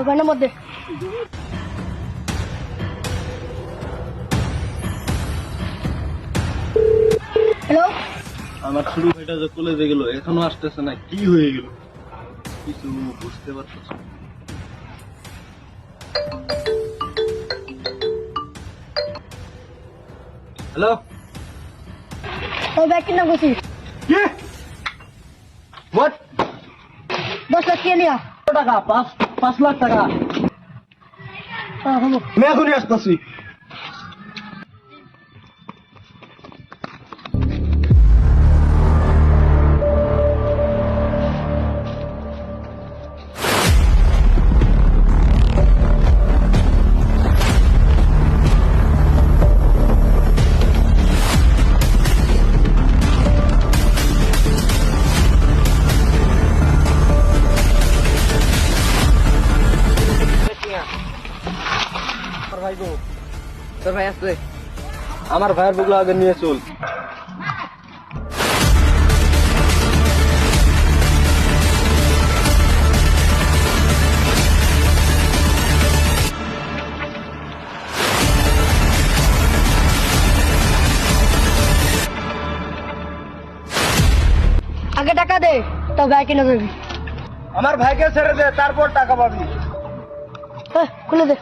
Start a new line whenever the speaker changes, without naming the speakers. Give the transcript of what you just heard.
দোকানের মধ্যে হ্যালো
আমার ছোট ভাইটা যে কলেজে গেল এখনো আসতেছে না, কি হয়ে গেল কিছু বুঝতে পারতেছি না। হ্যালো,
ও ব্যাগ কিনা বসি
কি হোয়াট?
10 লাখ কে নিয়া
টাকা 5 লাখ টাকা আমি এখনই আসতেছি।
ভাই গো, তোর ভাই আসছে।
আমার ভাইয়ের বুকলা আগে নিয়ে চল।
আগে টাকা দে তো ব্যাগ কিনে দেবি
আমার ভাইকে ছেড়ে দে, তারপর টাকা পাবি।
খুলে দে